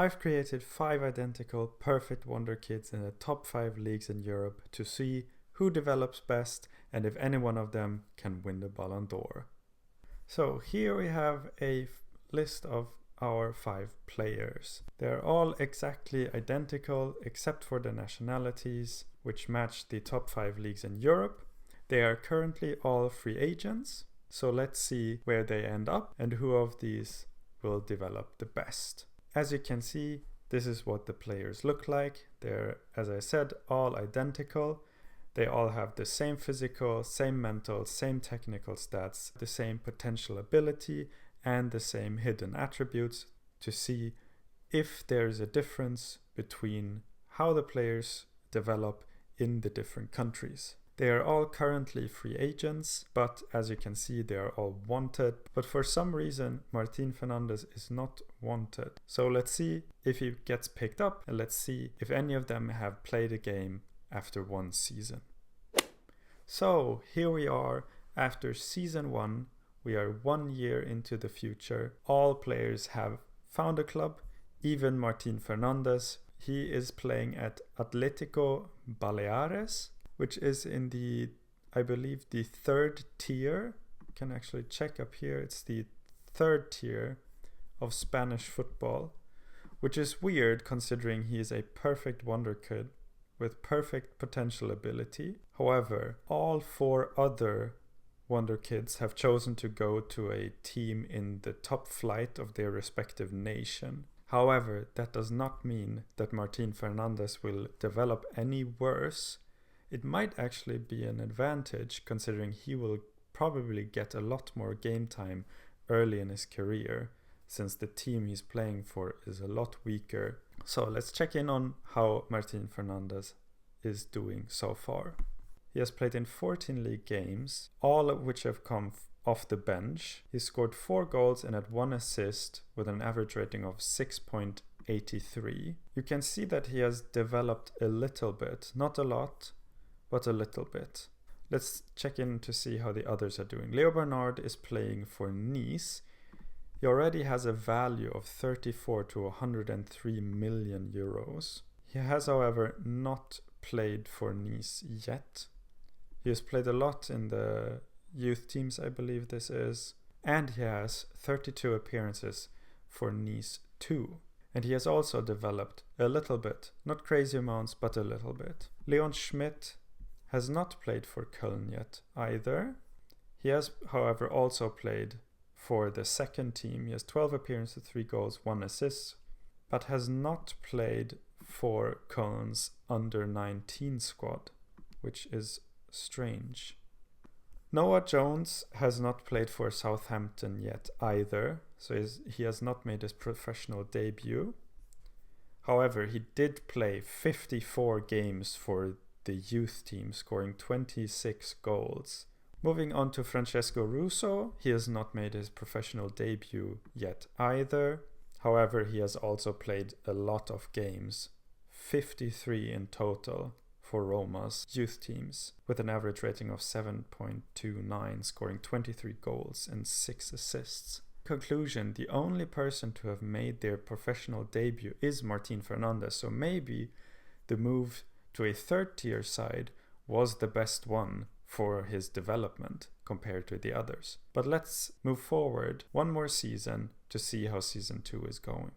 I've created 5 identical perfect Wonder Kids in the top 5 leagues in Europe to see who develops best and if any one of them can win the Ballon d'Or. So here we have a list of our 5 players. They're all exactly identical except for the nationalities, which match the top 5 leagues in Europe. They are currently all free agents, so let's see where they end up and who of these will develop the best. As you can see, this is what the players look like. They're, as I said, all identical. They all have the same physical, same mental, same technical stats, the same potential ability, and the same hidden attributes to see if there's a difference between how the players develop in the different countries. They are all currently free agents, but as you can see, they are all wanted. But for some reason, Martin Fernandes is not wanted. So let's see if he gets picked up, and let's see if any of them have played a game after one season. So here we are after season 1. We are 1 year into the future. All players have found a club, even Martin Fernandes. He is playing at Atletico Baleares, which is in the, I believe, the 3rd tier. You can actually check up here. It's the 3rd tier of Spanish football, which is weird considering he is a perfect wonder kid with perfect potential ability. However, all 4 other Wonder Kids have chosen to go to a team in the top flight of their respective nation. However, that does not mean that Martin Fernandes will develop any worse. It might actually be an advantage considering he will probably get a lot more game time early in his career since the team he's playing for is a lot weaker. So let's check in on how Martin Fernandes is doing so far. He has played in 14 league games, all of which have come off the bench. He scored 4 goals and had 1 assist with an average rating of 6.83. You can see that he has developed a little bit, not a lot, but a little bit. Let's check in to see how the others are doing. Leo Bernard is playing for Nice. He already has a value of 34 to 103 million euros. He has, however, not played for Nice yet. He has played a lot in the youth teams, I believe this is. And he has 32 appearances for Nice too. And he has also developed a little bit. Not crazy amounts, but a little bit. Leon Schmidt has not played for Köln yet either. He has, however, also played for the second team. He has 12 appearances, 3 goals, 1 assist, but has not played for Köln's under-19 squad, which is strange. Noah Jones has not played for Southampton yet either, so he has not made his professional debut. However, he did play 54 games for the youth team, scoring 26 goals. Moving on to Francesco Russo, he has not made his professional debut yet either. However, he has also played a lot of games, 53 in total for Roma's youth teams, with an average rating of 7.29, scoring 23 goals and 6 assists. Conclusion, the only person to have made their professional debut is Martin Fernandes, so maybe the move to a 3rd tier side was the best one for his development compared to the others. But let's move forward one more season to see how season 2 is going.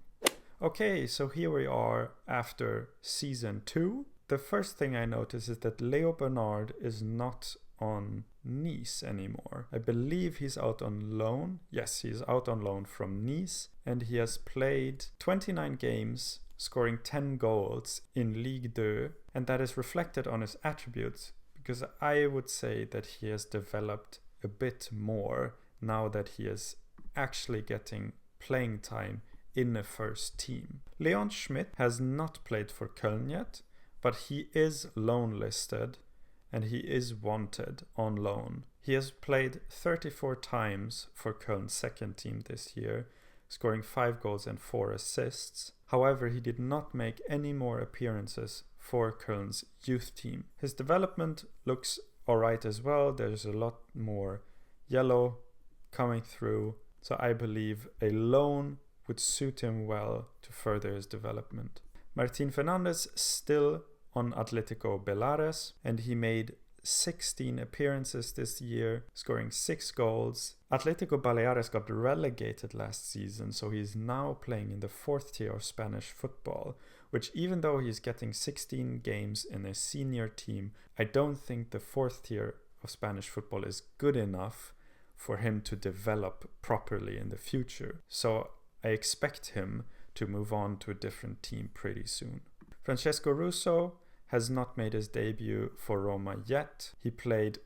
Okay, so here we are after season 2. The first thing I notice is that Leo Bernard is not on Nice anymore. I believe he's out on loan. Yes, he's out on loan from Nice, and he has played 29 games, scoring 10 goals in Ligue 2, and that is reflected on his attributes, because I would say that he has developed a bit more now that he is actually getting playing time in a first team. Leon Schmidt has not played for Köln yet, but he is loan listed and he is wanted on loan. He has played 34 times for Köln's second team this year, scoring 5 goals and 4 assists. However, he did not make any more appearances for Köln's youth team. His development looks alright as well. There's a lot more yellow coming through. So I believe a loan would suit him well to further his development. Martín Fernández still on Atlético Baleares, and he made 16 appearances this year, scoring 6 goals. Atlético Baleares got relegated last season, so he's now playing in the 4th tier of Spanish football, which, even though he's getting 16 games in a senior team, I don't think the 4th tier of Spanish football is good enough for him to develop properly in the future. So I expect him to move on to a different team pretty soon. Francesco Russo has not made his debut for Roma yet. He played,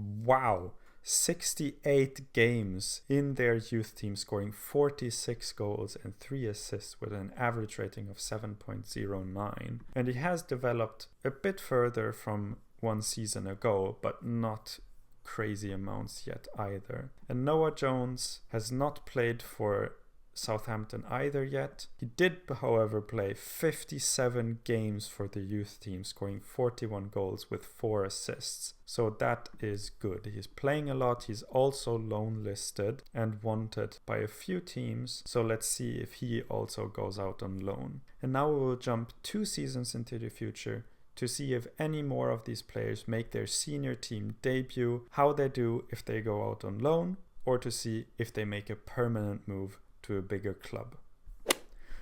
68 games in their youth team, scoring 46 goals and 3 assists with an average rating of 7.09. And he has developed a bit further from one season ago, but not crazy amounts yet either. And Noah Jones has not played for Southampton either yet. He did, however, play 57 games for the youth team, scoring 41 goals with 4 assists. So that is good. He's playing a lot. He's also loan listed and wanted by a few teams. So let's see if he also goes out on loan. And now we will jump 2 seasons into the future to see if any more of these players make their senior team debut, how they do if they go out on loan, or to see if they make a permanent move to a bigger club.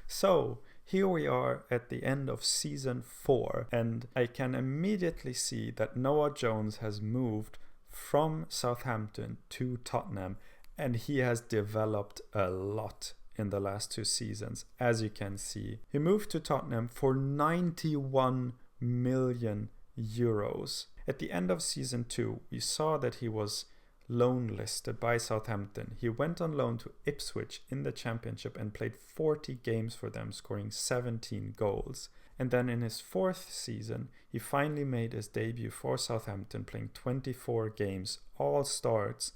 So here we are at the end of season 4, and I can immediately see that Noah Jones has moved from Southampton to Tottenham, and he has developed a lot in the last 2 seasons. As you can see, he moved to Tottenham for 91 million euros. At the end of season 2, we saw that he was loan listed by Southampton. He went on loan to Ipswich in the Championship and played 40 games for them, scoring 17 goals. And then in his 4th season, he finally made his debut for Southampton, playing 24 games, all starts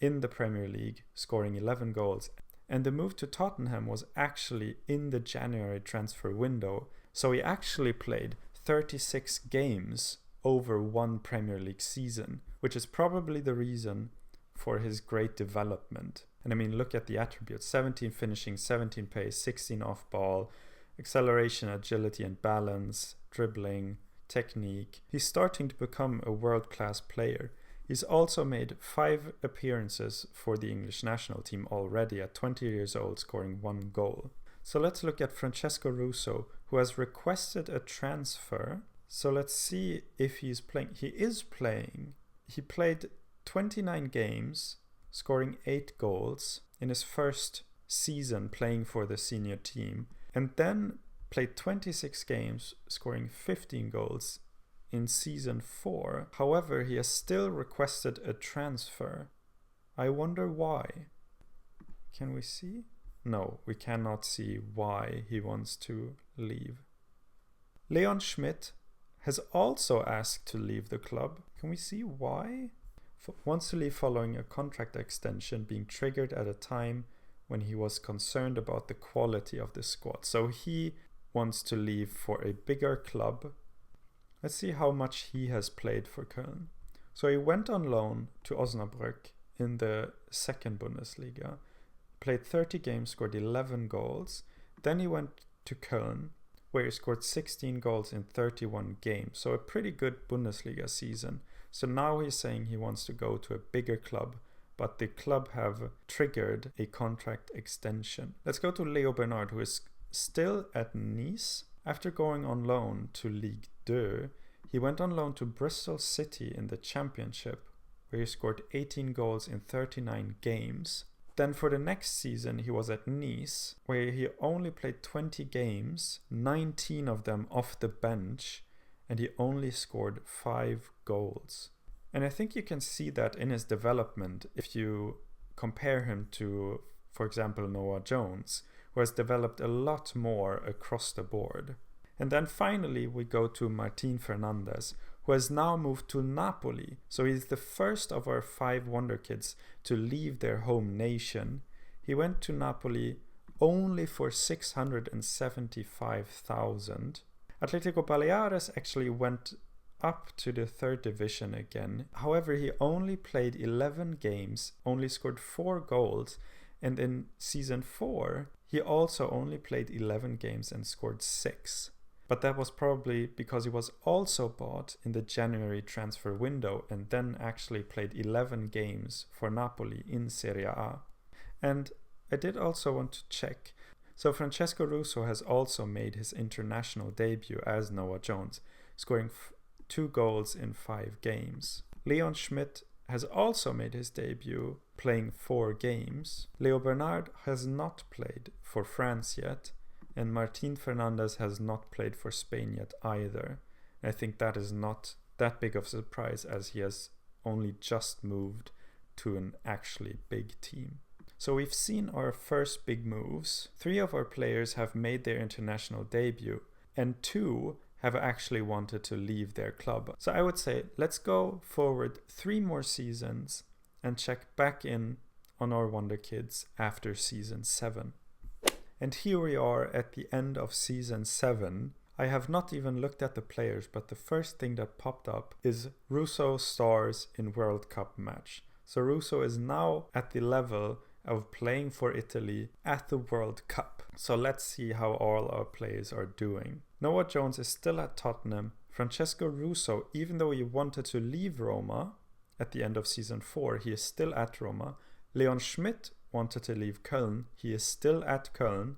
in the Premier League, scoring 11 goals. And the move to Tottenham was actually in the January transfer window, so he actually played 36 games over one Premier League season, which is probably the reason for his great development. And I mean, look at the attributes: 17 finishing, 17 pace, 16 off ball, acceleration, agility and balance, dribbling, technique. He's starting to become a world-class player. He's also made 5 appearances for the English national team already at 20 years old, scoring 1 goal. So let's look at Francesco Russo, who has requested a transfer. So let's see if he's playing. He is playing. He played 29 games, scoring 8 goals in his first season playing for the senior team, and then played 26 games, scoring 15 goals in season 4. However, he has still requested a transfer. I wonder why. Can we see? No, we cannot see why he wants to leave. Leon Schmidt has also asked to leave the club. Can we see why? Wants to leave following a contract extension being triggered at a time when he was concerned about the quality of the squad. So he wants to leave for a bigger club. Let's see how much he has played for Köln. So he went on loan to Osnabrück in the 2nd Bundesliga, played 30 games, scored 11 goals. Then he went to Köln, where he scored 16 goals in 31 games. So a pretty good Bundesliga season. So now he's saying he wants to go to a bigger club, but the club have triggered a contract extension. Let's go to Leo Bernard, who is still at Nice. After going on loan to Ligue 2, he went on loan to Bristol City in the Championship, where he scored 18 goals in 39 games. Then for the next season, he was at Nice, where he only played 20 games, 19 of them off the bench, and he only scored 5 goals. And I think you can see that in his development if you compare him to, for example, Noah Jones, who has developed a lot more across the board. And then finally we go to Martín Fernández, who has now moved to Napoli. So he's the first of our 5 wonder kids to leave their home nation. He went to Napoli only for 675,000. Atletico Baleares actually went up to the 3rd division again. However, he only played 11 games, only scored 4 goals, and in season 4 he also only played 11 games and scored 6. But that was probably because he was also bought in the January transfer window and then actually played 11 games for Napoli in Serie A. And I did also want to check. So Francesco Russo has also made his international debut as Noah Jones, scoring 2 goals in 5 games. Leon Schmidt has also made his debut, playing 4 games. Leo Bernard has not played for France yet, and Martin Fernandez has not played for Spain yet either. I think that is not that big of a surprise, as he has only just moved to an actually big team. So we've seen our first big moves. 3 of our players have made their international debut, and 2 have actually wanted to leave their club. So I would say let's go forward 3 more seasons and check back in on our Wonder Kids after season 7. And here we are at the end of season 7. I have not even looked at the players, but the first thing that popped up is Russo stars in World Cup match. So Russo is now at the level of playing for Italy at the World Cup. So let's see how all our players are doing. Noah Jones is still at Tottenham. Francesco Russo, even though he wanted to leave Roma at the end of season 4, he is still at Roma. Leon Schmidt wanted to leave Köln. He is still at Köln.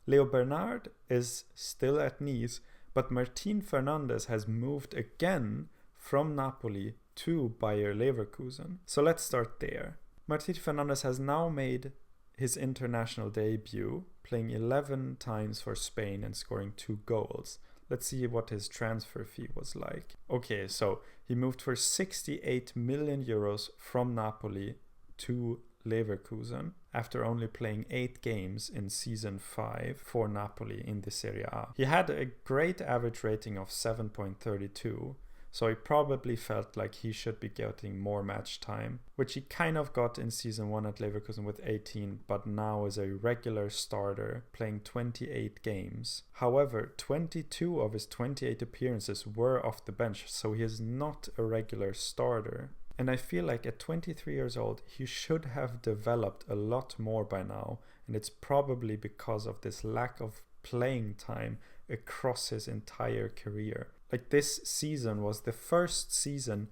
Leo Bernard is still at Nice, but Martin Fernandez has moved again from Napoli to Bayer Leverkusen. So let's start there. Martin Fernandez has now made his international debut, playing 11 times for Spain and scoring 2 goals. Let's see what his transfer fee was like. Okay, so he moved for 68 million euros from Napoli to Leverkusen after only playing 8 games in season 5 for Napoli in the Serie A. He had a great average rating of 7.32, so he probably felt like he should be getting more match time, which he kind of got in season 1 at Leverkusen with 18, but now is a regular starter playing 28 games. However, 22 of his 28 appearances were off the bench, so he is not a regular starter. And I feel like at 23 years old, he should have developed a lot more by now. And it's probably because of this lack of playing time across his entire career. Like this season was the first season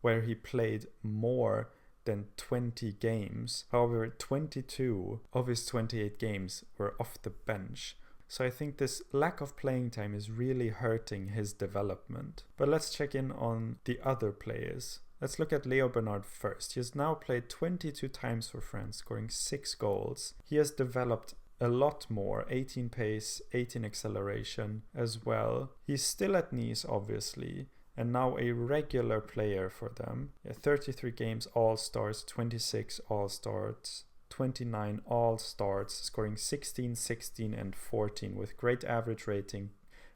where he played more than 20 games. However, 22 of his 28 games were off the bench. So I think this lack of playing time is really hurting his development. But let's check in on the other players. Let's look at Leo Bernard first. He has now played 22 times for France, scoring 6 goals. He has developed a lot more, 18 pace, 18 acceleration as well. He's still at Nice, obviously, and now a regular player for them. 33 games All-Stars, 26 All-Stars, 29 All-Stars, scoring 16, 16 and 14 with great average rating,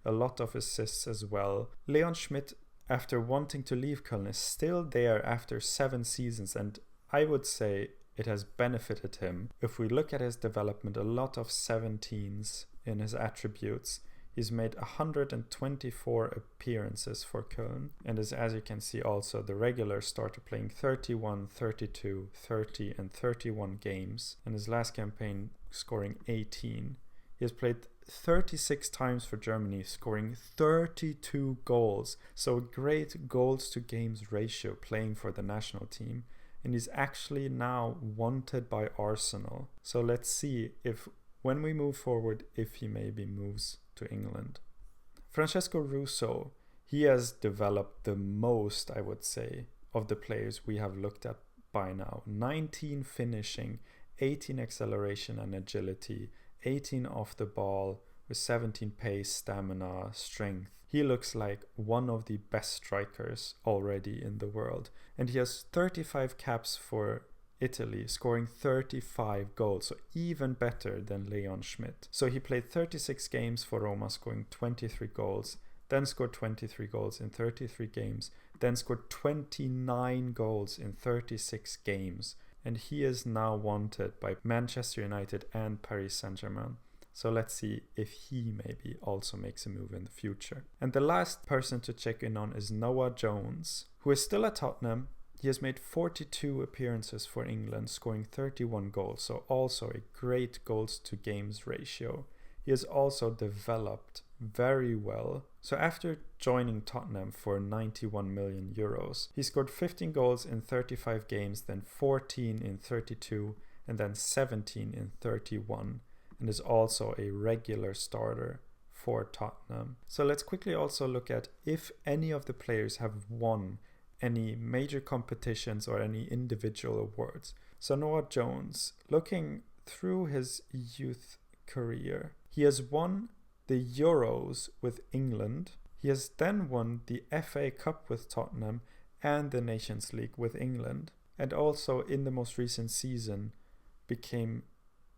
a lot of assists as well. Leon Schmidt, after wanting to leave Köln, is still there after 7 seasons, and I would say it has benefited him. If we look at his development, a lot of 17s in his attributes. He's made 124 appearances for Köln and is, as you can see, also the regular starter, playing 31, 32, 30 and 31 games, and his last campaign scoring 18. He has played 36 times for Germany, scoring 32 goals. So a great goals to games ratio playing for the national team. And he's actually now wanted by Arsenal. So let's see if, when we move forward, if he maybe moves to England. Francesco Russo, he has developed the most, I would say, of the players we have looked at by now. 19 finishing, 18 acceleration and agility, 18 off the ball, with 17 pace, stamina, strength. He looks like one of the best strikers already in the world. And he has 35 caps for Italy, scoring 35 goals, so even better than Leon Schmidt. So he played 36 games for Roma, scoring 23 goals, then scored 23 goals in 33 games, then scored 29 goals in 36 games. And he is now wanted by Manchester United and Paris Saint-Germain. So let's see if he maybe also makes a move in the future. And the last person to check in on is Noah Jones, who is still at Tottenham. He has made 42 appearances for England, scoring 31 goals, so also a great goals to games ratio. He has also developed very well. So after joining Tottenham for 91 million euros, he scored 15 goals in 35 games, then 14 in 32, and then 17 in 31, and is also a regular starter for Tottenham. So let's quickly also look at if any of the players have won any major competitions or any individual awards. So Noah Jones, looking through his youth career, he has won the Euros with England. He has then won the FA Cup with Tottenham and the Nations League with England, and also in the most recent season became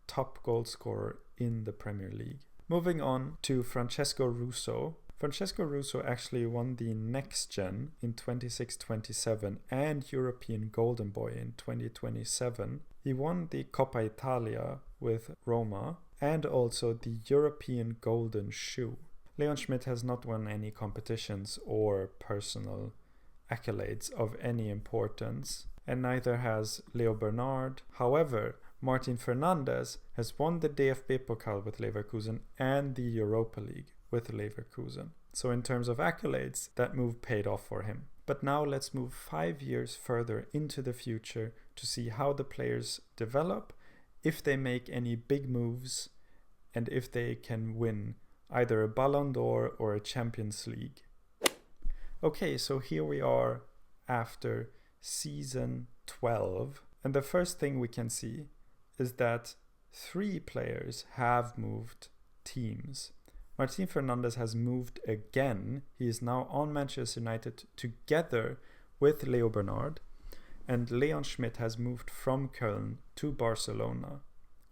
top goal scorer in the Premier League. Moving on to Francesco Russo. Francesco Russo actually won the Next Gen in 26-27 and European Golden Boy in 2027. He won the Coppa Italia with Roma and also the European Golden Shoe. Leon Schmidt has not won any competitions or personal accolades of any importance, and neither has Leo Bernard. However, Martin Fernandes has won the DFB Pokal with Leverkusen and the Europa League with Leverkusen. So in terms of accolades, that move paid off for him. But now let's move 5 years further into the future to see how the players develop, if they make any big moves, and if they can win either a Ballon d'Or or a Champions League. Okay, so here we are after season 12, and the first thing we can see is that 3 players have moved teams. Martin Fernandes has moved again. He is now on Manchester United together with Leo Bernard, and Leon Schmidt has moved from Köln to Barcelona.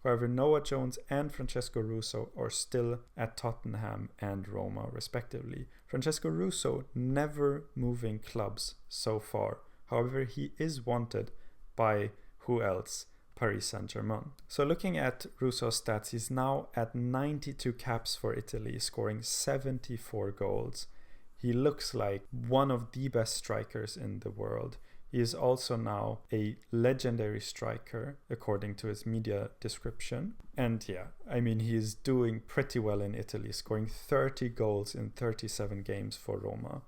However, Noah Jones and Francesco Russo are still at Tottenham and Roma, respectively. Francesco Russo never moving clubs so far. However, he is wanted by who else? Paris Saint-Germain. So looking at Russo's stats, he's now at 92 caps for Italy, scoring 74 goals. He looks like one of the best strikers in the world. He is also now a legendary striker, according to his media description. And yeah, I mean, he is doing pretty well in Italy, scoring 30 goals in 37 games for Roma.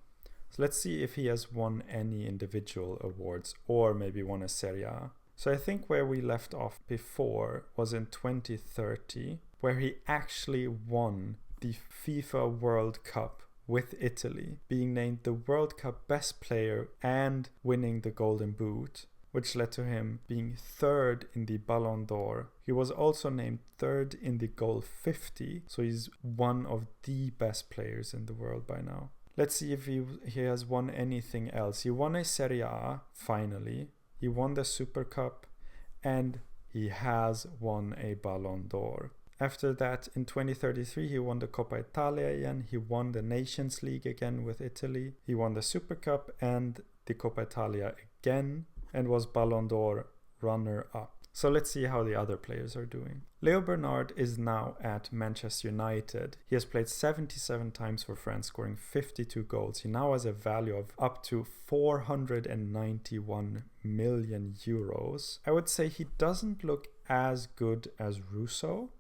So let's see if he has won any individual awards or maybe won a Serie A. So I think where we left off before was in 2030, where he actually won the FIFA World Cup with Italy, being named the World Cup best player and winning the Golden Boot, which led to him being 3rd in the Ballon d'Or. He was also named 3rd in the Goal 50, so he's one of the best players in the world by now. Let's see if he has won anything else. He won a Serie A, finally. He won the Super Cup, and he has won a Ballon d'Or. After that, in 2033, he won the Coppa Italia again. He won the Nations League again with Italy. He won the Super Cup and the Coppa Italia again, and was Ballon d'Or runner-up. So let's see how the other players are doing. Leo Bernard is now at Manchester United. He has played 77 times for France, scoring 52 goals. He now has a value of up to 491 million euros. I would say he doesn't look as good as Russo,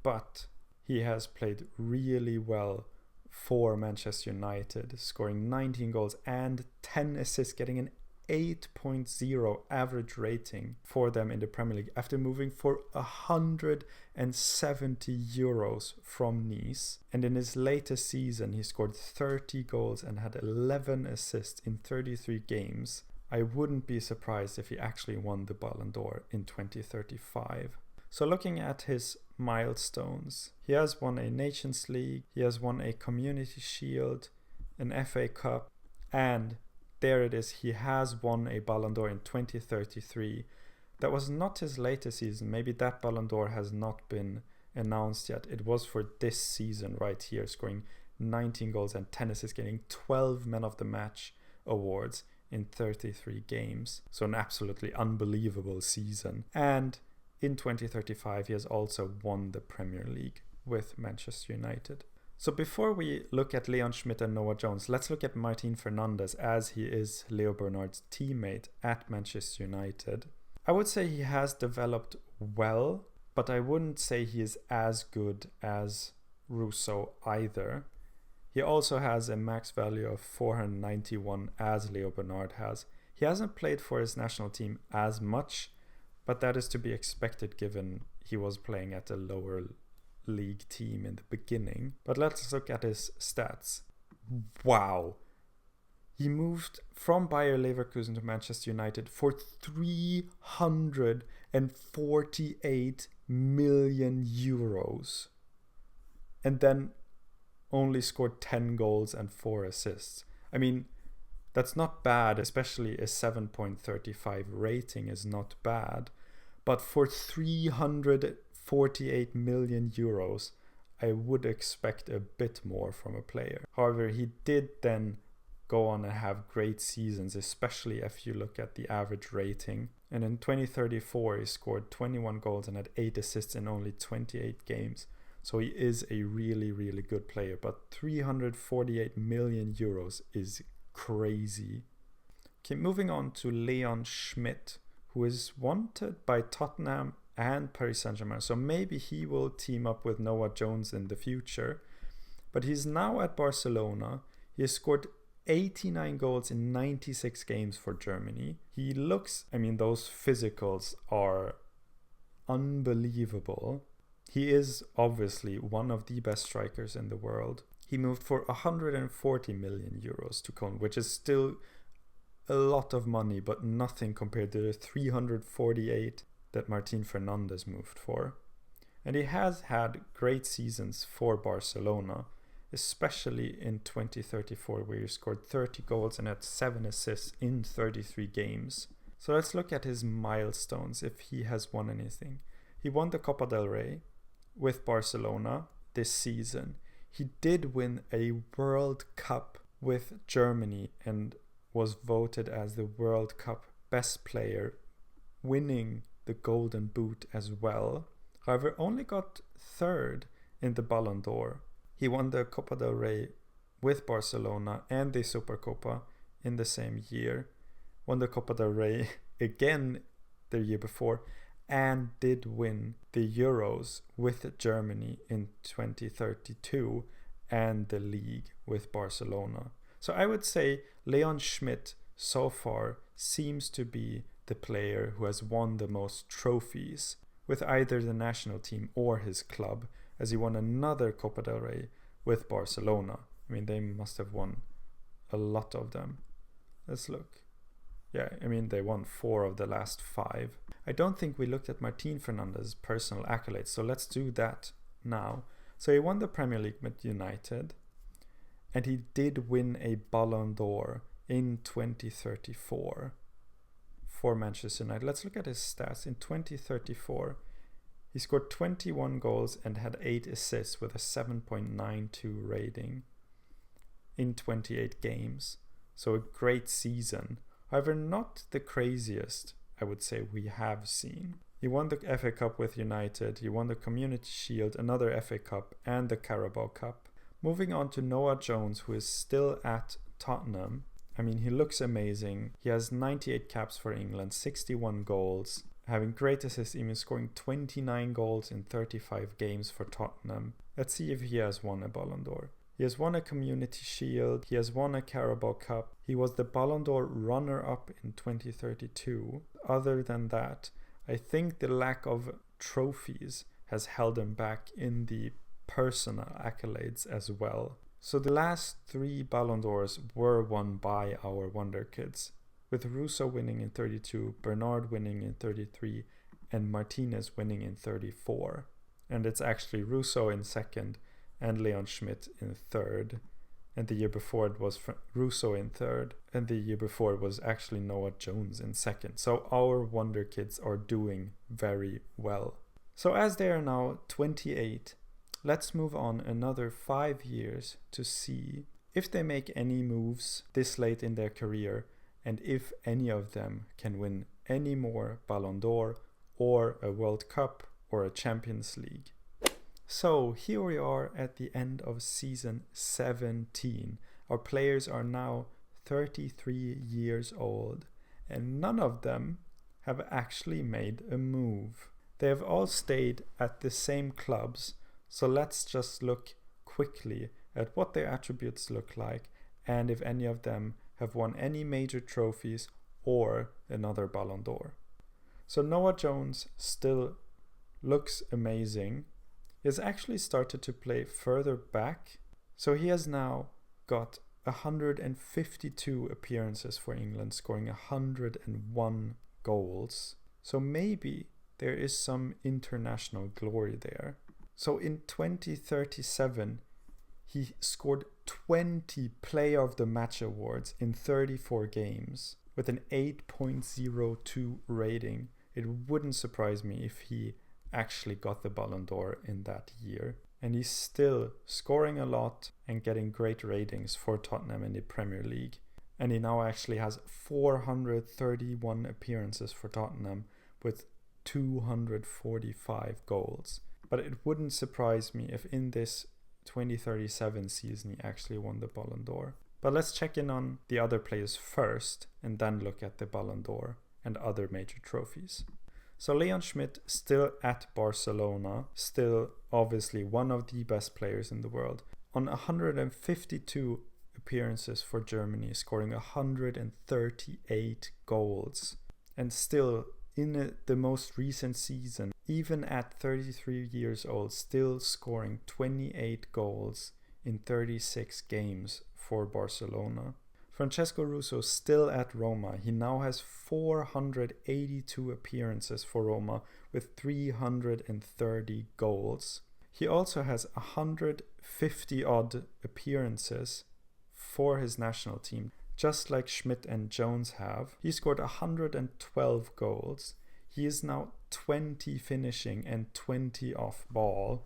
but he has played really well for Manchester United, scoring 19 goals and 10 assists, getting an 8.0 average rating for them in the Premier League after moving for 170 euros from Nice. And in his latest season, he scored 30 goals and had 11 assists in 33 games. I wouldn't be surprised if he actually won the Ballon d'Or in 2035. So looking at his milestones, he has won a Nations League, he has won a Community Shield, an FA Cup, and there it is, he has won a Ballon d'Or in 2033. That was not his latest season. Maybe that Ballon d'Or has not been announced yet. It was for this season right here, scoring 19 goals and 10 assists, getting 12 Men of the Match awards in 33 games. So an absolutely unbelievable season. And in 2035, he has also won the Premier League with Manchester United. So before we look at Leon Schmidt and Noah Jones, let's look at Martin Fernandes, as he is Leo Bernard's teammate at Manchester United. I would say he has developed well, but I wouldn't say he is as good as Russo either. He also has a max value of 491 as Leo Bernard has. He hasn't played for his national team as much, but that is to be expected given he was playing at a lower league team in the beginning. But let's look at his stats. Wow! He moved from Bayer Leverkusen to Manchester United for 348 million euros. And then only scored 10 goals and 4 assists. I mean, that's not bad, especially a 7.35 rating is not bad. But for 348 million euros, I would expect a bit more from a player. However, he did then go on and have great seasons, especially if you look at the average rating. And in 2034, he scored 21 goals and had 8 assists in only 28 games. So he is a really, really good player. But 348 million euros is crazy. Okay, moving on to Leon Schmidt, who is wanted by Tottenham and Paris Saint-Germain. So maybe he will team up with Noah Jones in the future. But he's now at Barcelona. He has scored 89 goals in 96 games for Germany. He looks, I mean, those physicals are unbelievable. He is obviously one of the best strikers in the world. He moved for 140 million euros to Cologne, which is still a lot of money, but nothing compared to the 348 that Martin Fernandes moved for. And he has had great seasons for Barcelona, especially in 2034, where he scored 30 goals and had 7 assists in 33 games. So let's look at his milestones, if he has won anything. He won the Copa del Rey with Barcelona this season. He did win a World Cup with Germany and was voted as the World Cup best player, winning the Golden Boot as well. However, only got third in the Ballon d'Or. He won the Copa del Rey with Barcelona and the Supercopa in the same year. Won the Copa del Rey again the year before, and did win the Euros with Germany in 2032 and the league with Barcelona. So I would say Leon Schmidt so far seems to be the player who has won the most trophies with either the national team or his club, as he won another Copa del Rey with Barcelona. I mean, they must have won a lot of them. Let's look. Yeah, I mean, they won 4 of the last 5. I don't think we looked at Martin Fernandes' personal accolades, so let's do that now. So he won the Premier League with United, and he did win a Ballon d'Or in 2034 for Manchester United. Let's look at his stats. In 2034, he scored 21 goals and had 8 assists with a 7.92 rating in 28 games. So a great season. However, not the craziest, I would say, we have seen. He won the FA Cup with United, he won the Community Shield, another FA Cup, and the Carabao Cup. Moving on to Noah Jones, who is still at Tottenham. I mean, he looks amazing. He has 98 caps for England, 61 goals, having great assists, even scoring 29 goals in 35 games for Tottenham. Let's see if he has won a Ballon d'Or. He has won a Community Shield, he has won a Carabao Cup, he was the Ballon d'Or runner-up in 2032. Other than that, I think the lack of trophies has held him back in the personal accolades as well. So the last 3 Ballon d'Ors were won by our Wonder Kids, with Russo winning in 32, Bernard winning in 33, and Martinez winning in 34. And it's actually Russo in second and Leon Schmidt in third. And the year before it was Russo in third, and the year before it was actually Noah Jones in second. So our Wonder Kids are doing very well. So as they are now 28, let's move on another 5 years to see if they make any moves this late in their career, and if any of them can win any more Ballon d'Or or a World Cup or a Champions League. So here we are at the end of season 17. Our players are now 33 years old, and none of them have actually made a move. They have all stayed at the same clubs, so let's just look quickly at what their attributes look like and if any of them have won any major trophies or another Ballon d'Or. So Noah Jones still looks amazing. He has actually started to play further back, so he has now got 152 appearances for England, scoring 101 goals. So maybe there is some international glory there. So in 2037, he scored 20 Player of the Match awards in 34 games with an 8.02 rating. It wouldn't surprise me if he actually got the Ballon d'Or in that year. And he's still scoring a lot and getting great ratings for Tottenham in the Premier League. And he now actually has 431 appearances for Tottenham with 245 goals. But it wouldn't surprise me if in this 2037 season he actually won the Ballon d'Or. But let's check in on the other players first and then look at the Ballon d'Or and other major trophies. So Leon Schmidt still at Barcelona, still obviously one of the best players in the world, on 152 appearances for Germany, scoring 138 goals, and still in the most recent season, even at 33 years old, still scoring 28 goals in 36 games for Barcelona. Francesco Russo still at Roma. He now has 482 appearances for Roma with 330 goals. He also has 150 odd appearances for his national team, just like Schmidt and Jones have. He scored 112 goals. He is now 20 finishing and 20 off ball,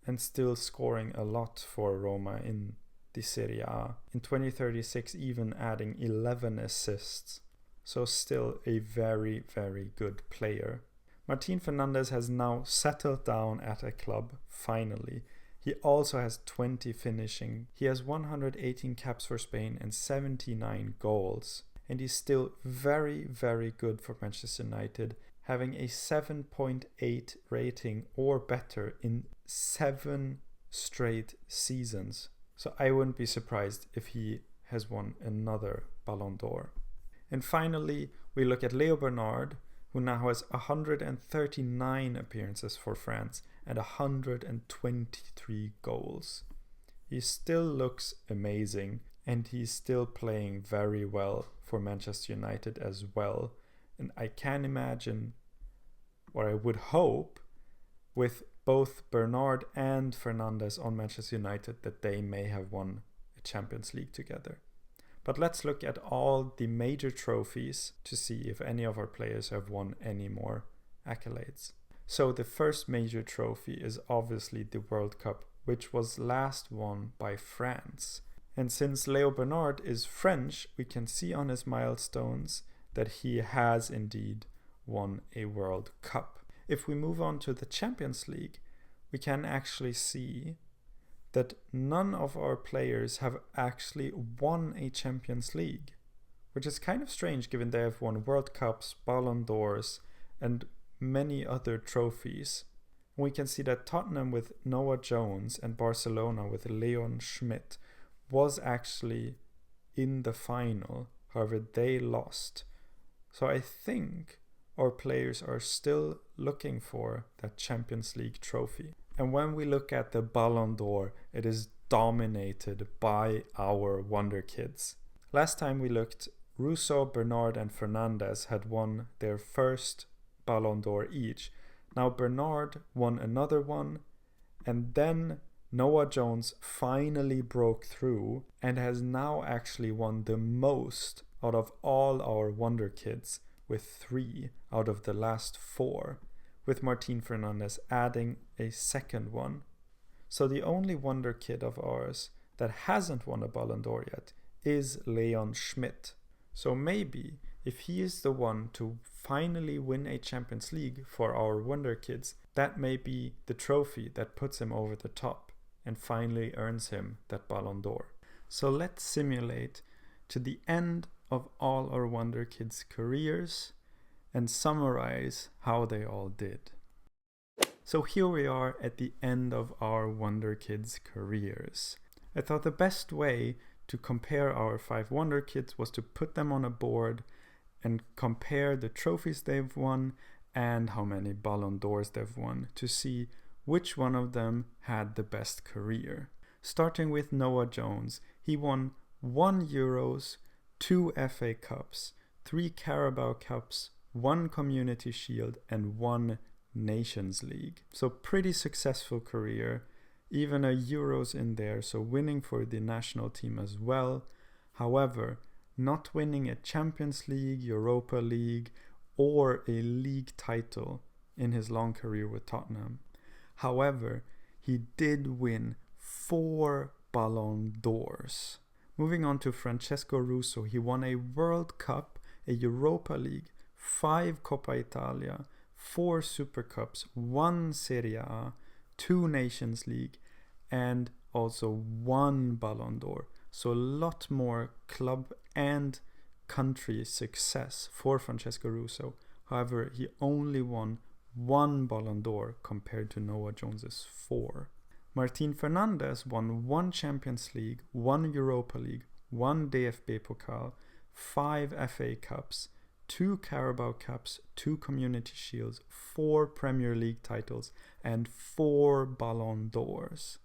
and still scoring a lot for Roma in the Serie A. In 2036, even adding 11 assists. So still a very, very good player. Martin Fernandes has now settled down at a club, finally. He also has 20 finishing. He has 118 caps for Spain and 79 goals. And he's still very, very good for Manchester United, having a 7.8 rating or better in 7 straight seasons. So I wouldn't be surprised if he has won another Ballon d'Or. And finally, we look at Leo Bernard, who now has 139 appearances for France and 123 goals. He still looks amazing, and he's still playing very well for Manchester United as well. And I can imagine, or I would hope, with both Bernard and Fernandes on Manchester United, that they may have won a Champions League together. But let's look at all the major trophies to see if any of our players have won any more accolades. So the first major trophy is obviously the World Cup, which was last won by France. And since Leo Bernard is French, we can see on his milestones that he has indeed won a World Cup. If we move on to the Champions League, we can actually see that none of our players have actually won a Champions League, which is kind of strange given they have won World Cups, Ballon d'Ors, and many other trophies. We can see that Tottenham with Noah Jones and Barcelona with Leon Schmidt was actually in the final. However, they lost. So I think our players are still looking for that Champions League trophy. And when we look at the Ballon d'Or, it is dominated by our WONDERKIDS. Last time we looked, Russo, Bernard and Fernandes had won their first Ballon d'Or each. Now Bernard won another one, and then Noah Jones finally broke through and has now actually won the most out of all our WONDERKIDS, with 3 out of the last 4, with Martin Fernandes adding a second one. So the only WONDERKID of ours that hasn't won a Ballon d'Or yet is Leon Schmidt. So maybe if he is the one to finally win a Champions League for our WONDERKIDS, That may be the trophy that puts him over the top and finally earns him that Ballon d'Or. So let's simulate to the end of all our Wonder Kids careers and summarize how they all did. So here we are at the end of our Wonder Kids careers. I thought the best way to compare our 5 Wonder Kids was to put them on a board and compare the trophies they've won and how many Ballon d'Ors they've won to see which one of them had the best career. Starting with Noah Jones, he won 1 Euros, 2 FA Cups, 3 Carabao Cups, 1 Community Shield and 1 Nations League. So pretty successful career, even a Euros in there, so winning for the national team as well. However, not winning a Champions League, Europa League or a league title in his long career with Tottenham. However, he did win 4 Ballon d'Ors. Moving on to Francesco Russo, he won a World Cup, a Europa League, 5 Coppa Italia, 4 Super Cups, 1 Serie A, 2 Nations League, and also 1 Ballon d'Or. So a lot more club and country success for Francesco Russo. However, he only won 1 Ballon d'Or compared to Noah Jones's 4. Martin Fernandes won 1 Champions League, 1 Europa League, 1 DFB Pokal, 5 FA Cups, 2 Carabao Cups, 2 Community Shields, 4 Premier League titles, and 4 Ballon d'Ors.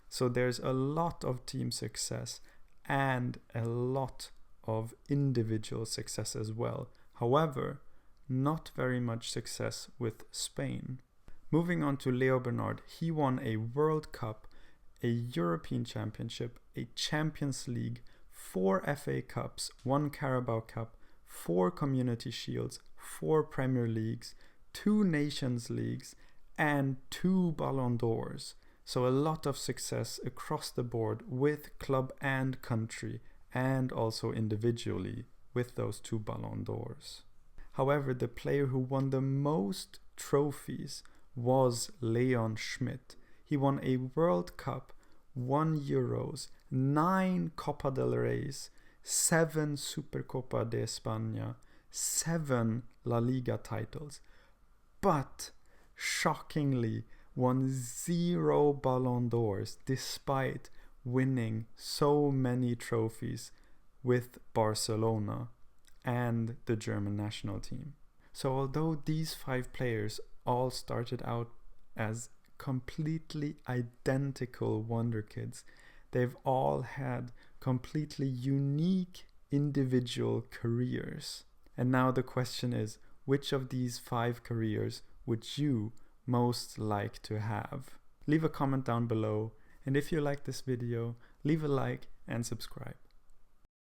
So there's a lot of team success and a lot of individual success as well. However, not very much success with Spain. Moving on to Leo Bernard, he won a World Cup, a European Championship, a Champions League, 4 FA Cups, 1 Carabao Cup, 4 Community Shields, 4 Premier Leagues, 2 Nations Leagues, and 2 Ballon d'Ors. So a lot of success across the board with club and country, and also individually with those 2 Ballon d'Ors. However, the player who won the most trophies was Leon Schmidt. He won a World Cup, 1 Euros, 9 Copa del Reys, 7 Supercopa de España, 7 La Liga titles, but shockingly won 0 Ballon d'Ors despite winning so many trophies with Barcelona and the German national team. So although these 5 players all started out as completely identical Wonder Kids, they've all had completely unique individual careers. And now the question is, which of these 5 careers would you most like to have? Leave a comment down below, and if you like this video, leave a like and subscribe.